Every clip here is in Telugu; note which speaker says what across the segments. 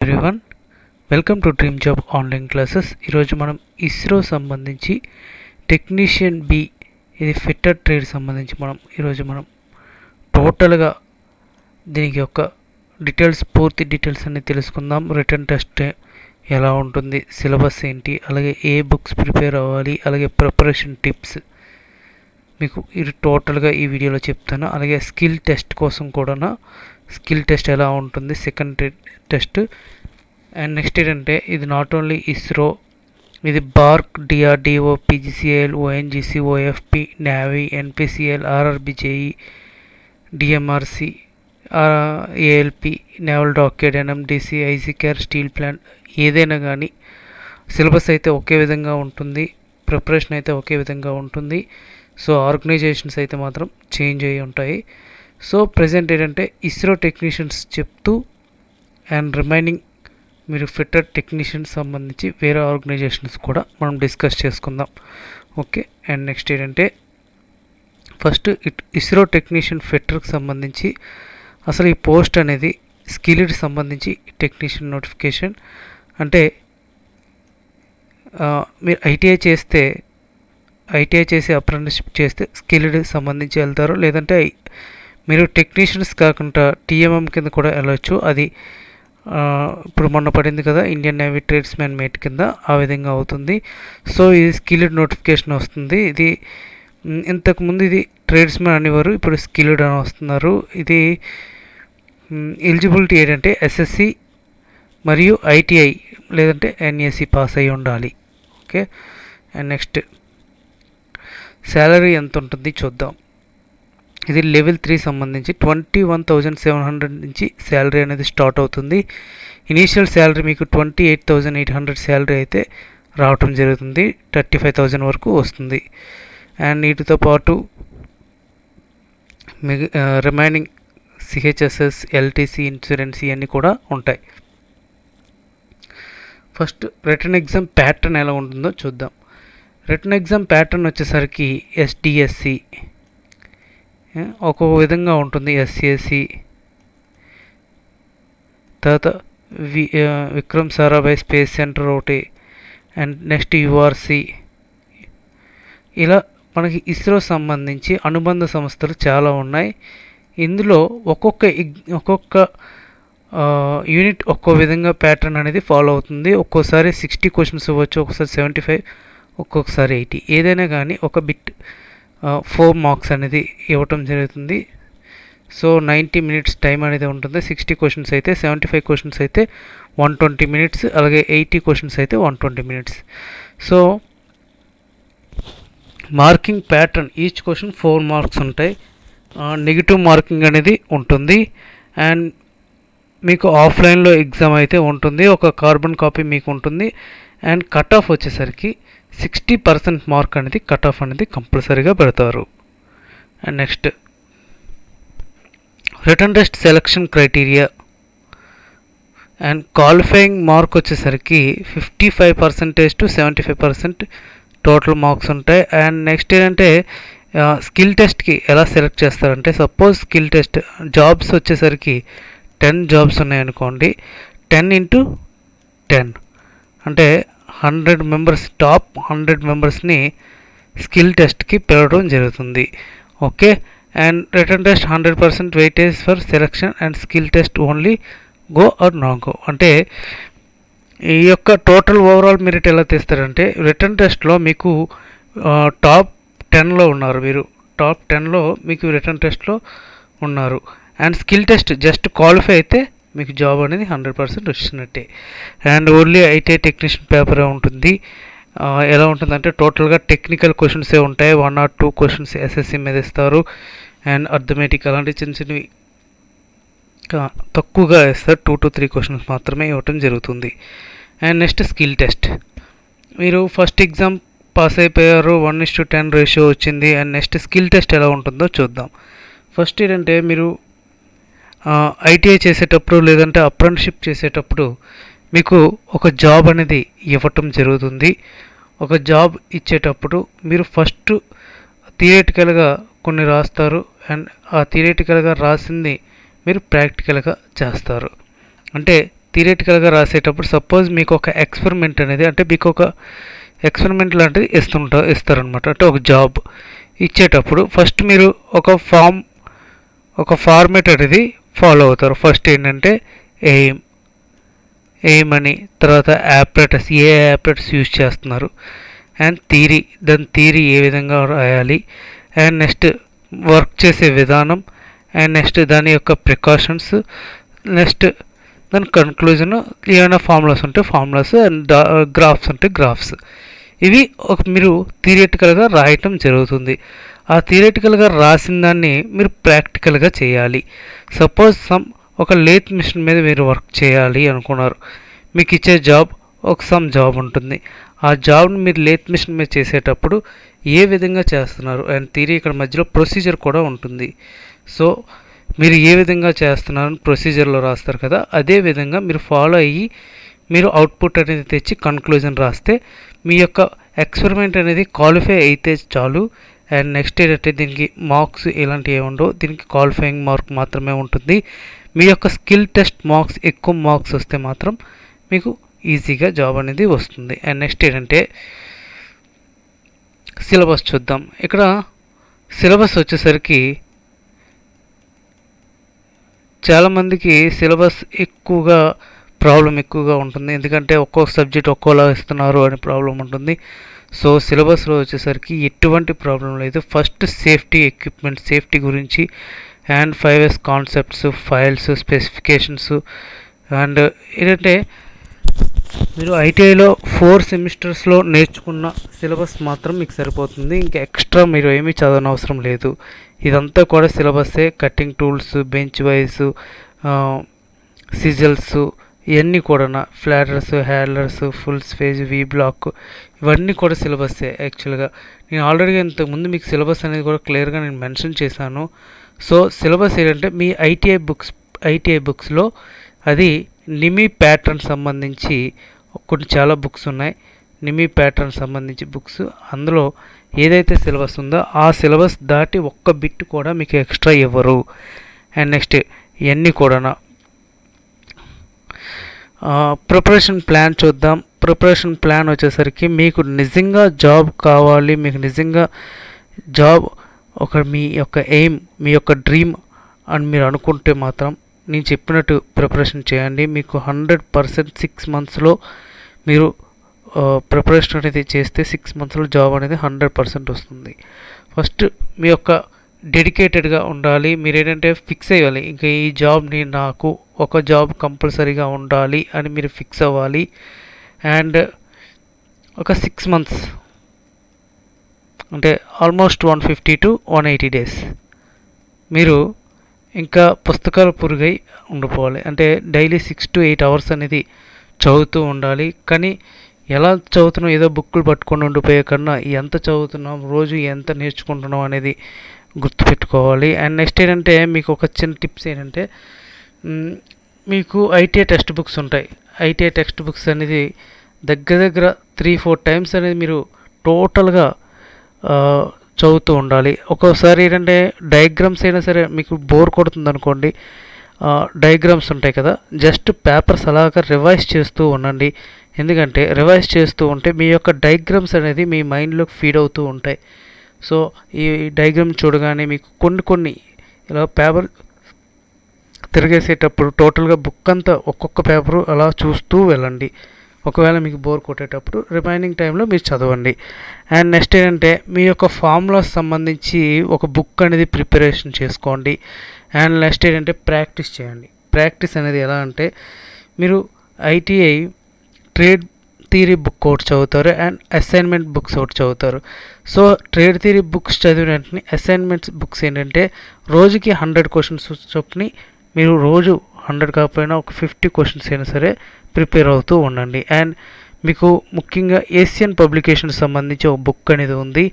Speaker 1: Everyone, welcome to dream job online classes. ఈరోజు మనం ఇస్రో సంబంధించి టెక్నీషియన్ బి, ఇది ఫిట్టర్ ట్రేడ్ సంబంధించి ఈరోజు మనం టోటల్గా దీనికి యొక్క పూర్తి డీటెయిల్స్ అన్ని తెలుసుకుందాం. రిటర్న్ టెస్ట్ ఎలా ఉంటుంది, సిలబస్ ఏంటి, అలాగే ఏ బుక్స్ ప్రిపేర్ అవ్వాలి, అలాగే ప్రిపరేషన్ టిప్స్ మీకు ఇది టోటల్గా ఈ వీడియోలో చెప్తాను. అలాగే స్కిల్ టెస్ట్ కోసం కూడా స్కిల్ టెస్ట్ ఎలా ఉంటుంది, సెకండ్ టెస్ట్. అండ్ నెక్స్ట్ ఏంటంటే ఇది నాట్ ఓన్లీ ఇస్రో, ఇది BARC, DRDO, PGCL, ONGC, OFP, navy, NPCL, RRB, JE, DMRC, ALP, naval dockyard, NMDC, ఐసీకేర్, స్టీల్ ప్లాంట్, ఏదైనా కానీ సిలబస్ అయితే ఒకే విధంగా ఉంటుంది, ప్రిపరేషన్ అయితే ఒకే విధంగా ఉంటుంది. సో ఆర్గనైజేషన్స్ అయితే మాత్రం చేంజ్ అయ్యి ఉంటాయి. సో ప్రజెంట్ ఏంటంటే ఇస్రో టెక్నీషియన్స్ చెప్తూ అండ్ రిమైనింగ్ మీరు ఫిట్టర్ టెక్నీషియన్స్ సంబంధించి వేరే ఆర్గనైజేషన్స్ కూడా మనం డిస్కస్ చేసుకుందాం. ఓకే. అండ్ నెక్స్ట్ ఏంటంటే ఫస్ట్ ఇస్రో టెక్నీషియన్ ఫిట్టర్కి సంబంధించి అసలు ఈ పోస్ట్ అనేది స్కిల్డ్ సంబంధించి టెక్నీషియన్ నోటిఫికేషన్. అంటే మీరు ఐటీఐ చేసి అప్రెంటిస్షిప్ చేస్తే స్కిల్డ్ సంబంధించి వెళ్తారు, లేదంటే మీరు టెక్నీషియన్స్ కాకుండా టీఎంఎం కింద కూడా వెళ్ళవచ్చు. అది ఇప్పుడు మొన్న పడింది కదా ఇండియన్ నేవీ ట్రేడ్స్మెన్ మేట్ కింద, ఆ విధంగా అవుతుంది. సో ఇది స్కిల్డ్ నోటిఫికేషన్ వస్తుంది. ఇది ఇంతకుముందు ఇది ట్రేడ్స్మెన్ అనేవారు, ఇప్పుడు స్కిల్డ్ అని వస్తున్నారు. ఇది ఎలిజిబిలిటీ ఏంటంటే ఎస్ఎస్సి మరియు ఐటీఐ లేదంటే ఎన్ఎస్సి పాస్ అయి ఉండాలి. ఓకే. అండ్ నెక్స్ట్ శాలరీ ఎంత ఉంటుంది చూద్దాం. ఇది లెవెల్ 3 సంబంధించి 21,700 నుంచి శాలరీ అనేది స్టార్ట్ అవుతుంది. ఇనీషియల్ శాలరీ మీకు 28,800 శాలరీ అయితే రావటం జరుగుతుంది, 35,000 వరకు వస్తుంది. అండ్ వీటితో పాటు రిమైనింగ్ సిహెచ్ఎస్ఎస్, ఎల్టీసీ, ఇన్సూరెన్స్ ఇవన్నీ కూడా ఉంటాయి. ఫస్ట్ రిటర్న్ ఎగ్జామ్ ప్యాటర్న్ ఎలా ఉంటుందో చూద్దాం. రిటర్న్ ఎగ్జామ్ ప్యాటర్న్ వచ్చేసరికి ఎస్డిఎస్సి ఒక్కొక్క విధంగా ఉంటుంది. ఎస్సిఎస్సి, తర్వాత విక్రమ్ సారాభాయ్ స్పేస్ సెంటర్ ఒకటి, అండ్ నెక్స్ట్ యుఆర్సి. ఇలా మనకి ఇస్రో సంబంధించి అనుబంధ సంస్థలు చాలా ఉన్నాయి. ఇందులో ఒక్కొక్క యూనిట్ ఒక్కో విధంగా ప్యాటర్న్ అనేది ఫాలో అవుతుంది. ఒక్కోసారి 60 క్వశ్చన్స్ ఇవ్వచ్చు, ఒక్కోసారి 75, ఒక్కొక్కసారి 80. ఏదైనా కానీ ఒక బిట్ 4 మార్క్స్ అనేది ఇవ్వటం జరుగుతుంది. సో 90 మినిట్స్ టైం అనేది ఉంటుంది. 60 క్వశ్చన్స్ అయితే, 75 క్వశ్చన్స్ అయితే 120 మినిట్స్, అలాగే 80 క్వశ్చన్స్ అయితే 120 minutes. So marking pattern each question 4 marks ఉంటాయి. నెగిటివ్ మార్కింగ్ అనేది ఉంటుంది. అండ్ మీకు ఆఫ్లైన్లో ఎగ్జామ్ అయితే ఉంటుంది, ఒక కార్బన్ కాపీ మీకు ఉంటుంది. అండ్ కట్ ఆఫ్ వచ్చేసరికి 60% మార్క్ అనేది కట్ ఆఫ్ అనేది కంపల్సరీగా పెడతారు. And next return test selection criteria and qualifying mark వచ్చేసరికి 55% to 75% టోటల్ మార్క్స్ ఉంటాయి. అండ్ నెక్స్ట్ ఏంటంటే స్కిల్ టెస్ట్కి ఎలా సెలెక్ట్ చేస్తారంటే, సపోజ్ స్కిల్ టెస్ట్ జాబ్స్ వచ్చేసరికి 10 జాబ్స్ ఉన్నాయనుకోండి, 10 into 10 అంటే 100 మెంబర్స్, టాప్ 100 మెంబర్స్ని స్కిల్ టెస్ట్కి పిలవడం జరుగుతుంది. Okay. And return test 100% weightage for selection and skill test only go or not go. అంటే ఈ యొక్క టోటల్ ఓవరాల్ మెరిట్ ఎలా తీస్తారంటే, రిటర్న్ టెస్ట్లో మీకు టాప్ 10లో ఉన్నారు, మీరు టాప్ 10లో మీకు రిటర్న్ టెస్ట్లో ఉన్నారు. And skill test just qualify అయితే మీకు జాబ్ అనేది 100% వచ్చినట్టే. అండ్ ఓన్లీ ఐటీఐ టెక్నీషియన్ పేపరే ఉంటుంది. ఎలా ఉంటుందంటే టోటల్గా టెక్నికల్ క్వశ్చన్సే ఉంటాయి, 1 or 2 క్వశ్చన్స్ ఎస్ఎస్సి మీద ఇస్తారు. అండ్ అర్థమెటిక్ అలాంటి చిన్న చిన్నవి తక్కువగా ఇస్తారు, 2 to 3 క్వశ్చన్స్ మాత్రమే ఇవ్వటం జరుగుతుంది. And next skill test. మీరు ఫస్ట్ ఎగ్జామ్ పాస్ అయిపోయారు, 1:10 రేషియో వచ్చింది. అండ్ నెక్స్ట్ స్కిల్ టెస్ట్ ఎలా ఉంటుందో చూద్దాం. ఫస్ట్ ఏంటంటే మీరు ఐటీఐ చేసేటప్పుడు లేదంటే అప్రెంటిస్షిప్ చేసేటప్పుడు మీకు ఒక జాబ్ అనేది ఇవ్వటం జరుగుతుంది. ఒక జాబ్ ఇచ్చేటప్పుడు మీరు ఫస్ట్ థియరిటికల్గా కొన్ని రాస్తారు. అండ్ ఆ థియరిటికల్గా రాసింది మీరు ప్రాక్టికల్గా చేస్తారు. అంటే థియరిటికల్గా రాసేటప్పుడు సపోజ్ మీకు ఒక ఎక్స్పెరిమెంట్ అనేది, అంటే మీకు ఒక ఎక్స్పెరిమెంట్ లాంటిది ఇస్తారనమాట. అంటే ఒక జాబ్ ఇచ్చేటప్పుడు ఫస్ట్ మీరు ఒక ఫార్మేట్ అనేది ఫాలో అవుతారు. ఫస్ట్ ఏంటంటే ఎయిమ్ అని, తర్వాత యాపరేటస్, ఏ యాపరేటస్ యూజ్ చేస్తున్నారు, అండ్ దాని థియరీ ఏ విధంగా రాయాలి, అండ్ నెక్స్ట్ వర్క్ చేసే విధానం, అండ్ నెక్స్ట్ దాని యొక్క ప్రికాషన్స్, నెక్స్ట్ దాని కన్క్లూజన్, ఏమైనా ఫార్ములాస్ ఉంటే ఫార్ములాస్, అండ్ గ్రాఫ్స్ ఉంటే గ్రాఫ్స్. ఇవి మీరు థియరిటికల్గా రాయటం జరుగుతుంది. ఆ థియరిటికల్గా రాసిన దాన్ని మీరు ప్రాక్టికల్గా చేయాలి. సపోజ్ ఒక లేత్ మిషన్ మీద మీరు వర్క్ చేయాలి అనుకున్నారు. మీకు ఇచ్చే జాబ్ సమ్ జాబ్ ఉంటుంది. ఆ జాబ్ని మీరు లేత్ మిషన్ మీద చేసేటప్పుడు ఏ విధంగా చేస్తున్నారు అండ్ థియరీ, ఇక్కడ మధ్యలో ప్రొసీజర్ కూడా ఉంటుంది. సో మీరు ఏ విధంగా చేస్తున్నారని ప్రొసీజర్లో రాస్తారు కదా, అదే విధంగా మీరు ఫాలో అయ్యి మీరు అవుట్పుట్ అనేది తెచ్చి కన్క్లూజన్ రాస్తే మీ యొక్క ఎక్స్పెరిమెంట్ అనేది క్వాలిఫై అయితే చాలు. అండ్ నెక్స్ట్ ఏంటంటే దీనికి మార్క్స్ ఇలాంటివి ఏమి ఉండవు, దీనికి క్వాలిఫైయింగ్ మార్క్ మాత్రమే ఉంటుంది. మీ యొక్క స్కిల్ టెస్ట్ మార్క్స్ ఎక్కువ మార్క్స్ వస్తే మాత్రం మీకు ఈజీగా జాబ్ అనేది వస్తుంది. అండ్ నెక్స్ట్ ఏంటంటే సిలబస్ చూద్దాం. ఇక్కడ సిలబస్ వచ్చేసరికి చాలామందికి సిలబస్ ప్రాబ్లం ఎక్కువగా ఉంటుంది. ఎందుకంటే ఒక్కొక్క సబ్జెక్ట్ ఒక్కోలా ఇస్తున్నారు అని ప్రాబ్లం ఉంటుంది. సో సిలబస్లో వచ్చేసరికి ఎటువంటి ప్రాబ్లం లేదు. ఫస్ట్ ఎక్విప్మెంట్ సేఫ్టీ గురించి, and 5S concepts, files, specifications, and ఏంటంటే మీరు ఐటీఐలో 4 సెమిస్టర్స్లో నేర్చుకున్న సిలబస్ మాత్రం మీకు సరిపోతుంది. ఇంకా ఎక్స్ట్రా మీరు ఏమీ చదవనవసరం లేదు. ఇదంతా కూడా సిలబస్సే. కటింగ్ టూల్స్, బెంచ్ వైజ్, సిజల్స్, ఇవన్నీ కూడా ఫ్లాటర్స్, హ్యాండ్లర్స్, ఫుల్ స్పేజ్, వి బ్లాక్, ఇవన్నీ కూడా సిలబస్సే. యాక్చువల్గా నేను ఆల్రెడీగా ఇంతకుముందు మీకు సిలబస్ అనేది కూడా క్లియర్గా నేను మెన్షన్ చేశాను. సో సిలబస్ ఏంటంటే మీ ఐటీఐ బుక్స్లో అది నిమి ప్యాటర్న్ సంబంధించి కొన్ని చాలా బుక్స్ ఉన్నాయి. నిమి ప్యాటర్న్ సంబంధించి బుక్స్, అందులో ఏదైతే సిలబస్ ఉందో ఆ సిలబస్ దాటి ఒక్క బిట్ కూడా మీకు ఎక్స్ట్రా ఇవ్వరు. అండ్ నెక్స్ట్ ఇవన్నీ కూడా ప్రిపరేషన్ ప్లాన్ చూద్దాం. ప్రిపరేషన్ ప్లాన్ వచ్చేసరికి మీకు నిజంగా జాబ్ కావాలి, మీకు నిజంగా జాబ్ మీ యొక్క ఎయిమ్, మీ యొక్క డ్రీమ్ అని మీరు అనుకుంటే మాత్రం నేను చెప్పినట్టు ప్రిపరేషన్ చేయండి. మీకు 100% 6 మంత్స్లో మీరు ప్రిపరేషన్ అనేది చేస్తే 6 మంత్స్లో జాబ్ అనేది 100% వస్తుంది. ఫస్ట్ మీ యొక్క డెడికేటెడ్గా ఉండాలి. మీరు ఏంటంటే ఫిక్స్ అయ్యాలి, ఇంకా ఈ జాబ్ని నాకు ఒక జాబ్ కంపల్సరీగా ఉండాలి అని మీరు ఫిక్స్ అవ్వాలి. అండ్ ఒక 6 మంత్స్ అంటే ఆల్మోస్ట్ 150 to 180 days మీరు ఇంకా పుస్తకాల పురుగై ఉండిపోవాలి. అంటే డైలీ 6 to 8 hours అనేది చదువుతూ ఉండాలి. కానీ ఎలా చదువుతున్నాం, ఏదో బుక్కులు పట్టుకొని ఉండిపోయే కన్నా ఎంత చదువుతున్నాం, రోజు ఎంత నేర్చుకుంటున్నాం అనేది గుర్తుపెట్టుకోవాలి. అండ్ నెక్స్ట్ ఏంటంటే మీకు ఒక చిన్న టిప్స్ ఏంటంటే, మీకు ఐటీఐ టెక్స్ట్ బుక్స్ ఉంటాయి. ఐటీఐ టెక్స్ట్ బుక్స్ అనేది దగ్గర 3-4 times అనేది మీరు టోటల్గా చదువుతూ ఉండాలి. ఒక్కోసారి ఏంటంటే డయాగ్రామ్స్ అయినా సరే మీకు బోర్ కొడుతుంది అనుకోండి, డయాగ్రామ్స్ ఉంటాయి కదా, జస్ట్ పేపర్స్ అలాగా రివైజ్ చేస్తూ ఉండండి. ఎందుకంటే రివైజ్ చేస్తూ ఉంటే మీ యొక్క డయాగ్రామ్స్ అనేది మీ మైండ్లోకి ఫీడ్ అవుతూ ఉంటాయి. సో ఈ డయాగ్రామ్ చూడగానే మీకు కొన్ని ఇలా పేపర్ తిరిగేసేటప్పుడు టోటల్గా బుక్ అంతా ఒక్కొక్క పేపరు అలా చూస్తూ వెళ్ళండి. ఒకవేళ మీకు బోర్ కొట్టేటప్పుడు రిమైనింగ్ టైంలో మీరు చదవండి. అండ్ నెక్స్ట్ ఏంటంటే మీ యొక్క ఫార్ములాస్ సంబంధించి ఒక బుక్ అనేది ప్రిపరేషన్ చేసుకోండి. అండ్ నెక్స్ట్ ఏంటంటే ప్రాక్టీస్ చేయండి. ప్రాక్టీస్ అనేది ఎలా అంటే, మీరు ఐటీఐ ట్రేడ్ థియరీ బుక్ ఒకటి చదువుతారు, అండ్ అసైన్మెంట్ బుక్స్ ఒకటి చదువుతారు. సో ట్రేడ్ థియరీ బుక్స్ చదివిన వెంటనే అసైన్మెంట్స్ బుక్స్ ఏంటంటే రోజుకి 100 questions చొప్పుని మీరు రోజు 100 కాకపోయినా ఒక 50 questions అయినా సరే ప్రిపేర్ అవుతూ ఉండండి. అండ్ మీకు ముఖ్యంగా ఏషియన్ పబ్లికేషన్ సంబంధించి ఒక బుక్ అనేది ఉంది.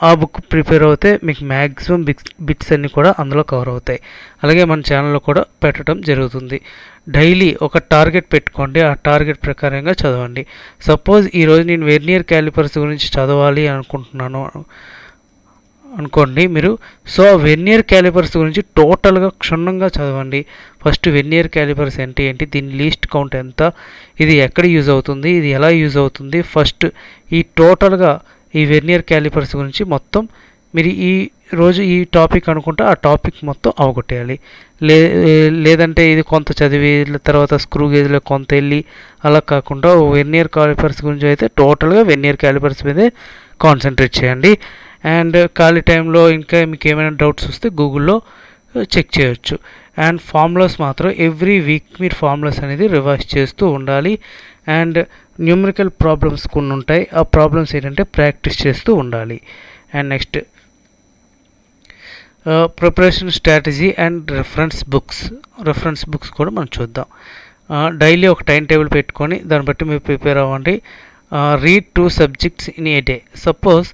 Speaker 1: ఆ బుక్ ప్రిపేర్ అవుతే మీకు మ్యాక్సిమం బిట్స్ అన్నీ కూడా అందులో కవర్ అవుతాయి. అలాగే మన ఛానల్లో కూడా పెట్టడం జరుగుతుంది. డైలీ ఒక టార్గెట్ పెట్టుకోండి, ఆ టార్గెట్ ప్రకారంగా చదవండి. సపోజ్ ఈరోజు నేను వెర్నియర్ క్యాలిపర్స్ గురించి చదవాలి అనుకుంటున్నాను అనుకోండి మీరు. సో వెర్నియర్ క్యాలిపర్స్ గురించి టోటల్గా క్షుణ్ణంగా చదవండి. ఫస్ట్ వెర్నియర్ క్యాలిపర్స్ అంటే ఏంటి, దీని లీస్ట్ కౌంట్ ఎంత, ఇది ఎక్కడ యూజ్ అవుతుంది, ఇది ఎలా యూజ్ అవుతుంది, ఫస్ట్ ఈ టోటల్గా ఈ వెర్నియర్ క్యాలిపర్స్ గురించి మొత్తం మీరు ఈ రోజు ఈ టాపిక్ అనుకుంటే ఆ టాపిక్ మొత్తం అవగొట్టేయాలి. లేదంటే ఇది కొంత చదివి తర్వాత స్క్రూ గేజ్లో కొంత వెళ్ళి అలా కాకుండా వెర్నియర్ క్యాలిపర్స్ గురించి అయితే టోటల్గా వెర్నియర్ క్యాలిపర్స్ మీదే కాన్సన్ట్రేట్ చేయండి. అండ్ ఖాళీ టైంలో ఇంకా మీకు ఏమైనా డౌట్స్ వస్తే గూగుల్లో చెక్ చేయొచ్చు. అండ్ ఫార్ములాస్ మాత్రం ఎవ్రీ వీక్ మీరు ఫార్ములాస్ అనేది రివైజ్ చేస్తూ ఉండాలి. అండ్ న్యూమరికల్ ప్రాబ్లమ్స్ కొన్ని ఉంటాయి, ఆ ప్రాబ్లమ్స్ ఏంటంటే ప్రాక్టీస్ చేస్తూ ఉండాలి. And next preparation strategy and reference books కూడా మనం చూద్దాం. డైలీ ఒక టైం టేబుల్ పెట్టుకొని దాన్ని బట్టి మీరు ప్రిపేర్ అవ్వండి. Read 2 subjects in a day. Suppose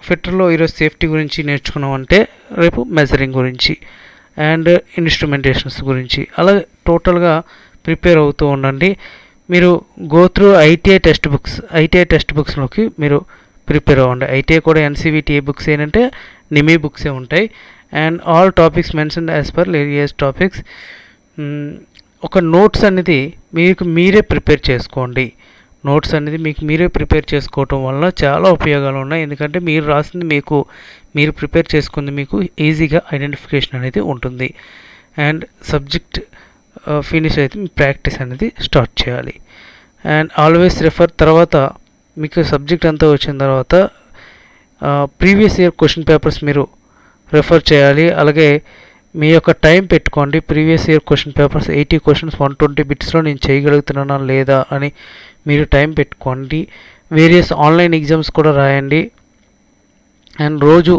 Speaker 1: ఫిట్టర్లో ఈరోజు సేఫ్టీ గురించి నేర్చుకున్నామంటే రేపు మెజరింగ్ గురించి అండ్ ఇన్స్ట్రుమెంటేషన్స్ గురించి అలా టోటల్గా ప్రిపేర్ అవుతూ ఉండండి. మీరు గో త్రూ ఐటీఐ టెక్స్ట్ బుక్స్లోకి మీరు ప్రిపేర్ అవ్వండి. ఐటీఐ కూడా ఎన్సీవీటీ బుక్స్ ఏంటంటే నిమీ బుక్సే ఉంటాయి. And all topics mention as per various topics. ఒక నోట్స్ అనేది మీరే ప్రిపేర్ చేసుకోండి. నోట్స్ అనేది మీరే ప్రిపేర్ చేసుకోవటం వల్ల చాలా ఉపయోగాలు ఉన్నాయి. ఎందుకంటే మీరు రాసింది మీరు ప్రిపేర్ చేసుకుంది మీకు ఈజీగా ఐడెంటిఫికేషన్ అనేది ఉంటుంది. అండ్ సబ్జెక్ట్ ఫినిష్ అయితే మీ ప్రాక్టీస్ అనేది స్టార్ట్ చేయాలి. And always refer. తర్వాత మీకు సబ్జెక్ట్ అంతా వచ్చిన తర్వాత ప్రీవియస్ ఇయర్ క్వశ్చన్ పేపర్స్ మీరు రెఫర్ చేయాలి. అలాగే మీ యొక్క టైం పెట్టుకోండి. Previous year question papers 80 questions 120 బిట్స్లో నేను చేయగలుగుతున్నానా లేదా అని మీరు టైం పెట్టుకోండి. వేరియస్ ఆన్లైన్ ఎగ్జామ్స్ కూడా రాయండి. అండ్ రోజు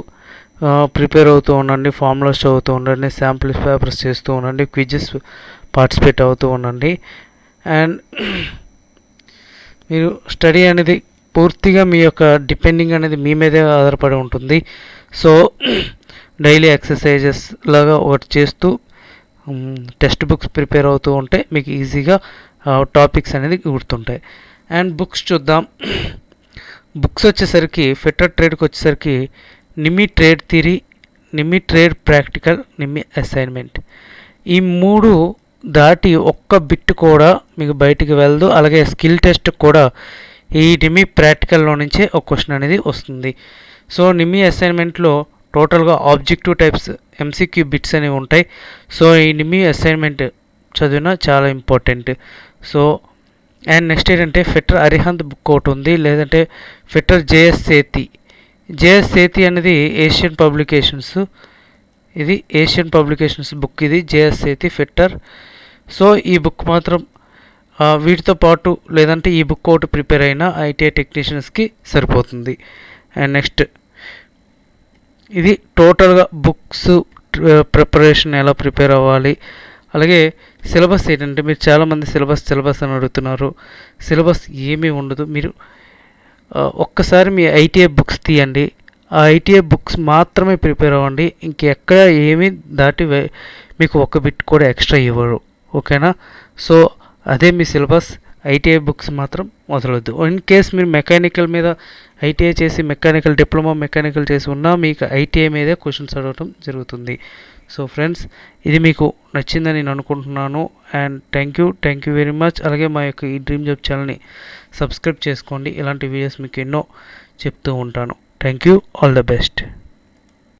Speaker 1: ప్రిపేర్ అవుతూ ఉండండి, ఫార్ములాస్ చదువుతూ ఉండండి, శాంపుల్ పేపర్స్ చేస్తూ ఉండండి, క్విజెస్ పార్టిసిపేట్ అవుతూ ఉండండి. అండ్ మీరు స్టడీ అనేది పూర్తిగా మీ యొక్క డిపెండింగ్ అనేది మీ మీదే ఆధారపడి ఉంటుంది. సో డైలీ ఎక్సర్సైజెస్ లాగా ఒకటి చేస్తూ టెక్స్ట్ బుక్స్ ప్రిపేర్ అవుతూ ఉంటే మీకు ఈజీగా టాపిక్స్ అనేది గుర్తుంటాయి. అండ్ బుక్స్ చూద్దాం. బుక్స్ వచ్చేసరికి ఫిట్టర్ ట్రేడ్కి వచ్చేసరికి నిమి ట్రేడ్ థియరీ, నిమి ట్రేడ్ ప్రాక్టికల్, నిమి అసైన్మెంట్, ఈ 3 దాటి ఒక్క బిట్ కూడా మీకు బయటికి వెళ్ళదు. అలాగే స్కిల్ టెస్ట్ కూడా ఈ నిమి ప్రాక్టికల్లో నుంచే ఒక క్వశ్చన్ అనేది వస్తుంది. సో నిమి అసైన్మెంట్లో టోటల్గా ఆబ్జెక్టివ్ టైప్స్ ఎంసీక్యూ బిట్స్ అనేవి ఉంటాయి. సో ఈ నిమి అసైన్మెంట్ చదివిన చాలా ఇంపార్టెంట్. సో అండ్ నెక్స్ట్ ఏంటంటే ఫిట్టర్ అరిహంత్ బుక్ ఒకటి ఉంది, లేదంటే ఫిట్టర్ జేఎస్ సేతి అనేది ఏషియన్ పబ్లికేషన్స్ బుక్. ఇది జేఎస్ సేతి ఫిట్టర్. సో ఈ బుక్ మాత్రం వీటితో పాటు లేదంటే ఈ బుక్ ఒకటి ప్రిపేర్ అయినా ఐటీఐ టెక్నీషియన్స్కి సరిపోతుంది. అండ్ నెక్స్ట్ ఇది టోటల్గా బుక్స్ ప్రిపరేషన్ ఎలా ప్రిపేర్ అవ్వాలి. అలాగే సిలబస్ ఏంటంటే మీరు చాలామంది సిలబస్ అని అడుగుతున్నారు. సిలబస్ ఏమీ ఉండదు. మీరు ఒక్కసారి మీ ఐటీఐ బుక్స్ తీయండి, ఆ ఐటీఐ బుక్స్ మాత్రమే ప్రిపేర్ అవ్వండి. ఇంకెక్కడ ఏమీ దాటి మీకు ఒక బిట్ కూడా ఎక్స్ట్రా ఇవ్వరు. ఓకేనా? సో అదే మీ సిలబస్. ఐటీఐ బుక్స్ మాత్రం వదలొద్దు. ఇన్ కేస్ మీరు మెకానికల్ మీద ఐటీఐ చేసి డిప్లొమా మెకానికల్ చేసి ఉన్నా మీకు ఐటీఐ మీదే క్వశ్చన్స్ అడగటం జరుగుతుంది. సో ఫ్రెండ్స్, ఇది మీకు నచ్చిందని నేను అనుకుంటున్నాను. And thank you very much. అలాగే మా యొక్క ఈ డ్రీమ్ జాబ్ ఛానల్ని సబ్స్క్రైబ్ చేసుకోండి. ఇలాంటి వీడియోస్ మీకు ఎన్నో చెప్తూ ఉంటాను. Thank you. All the best.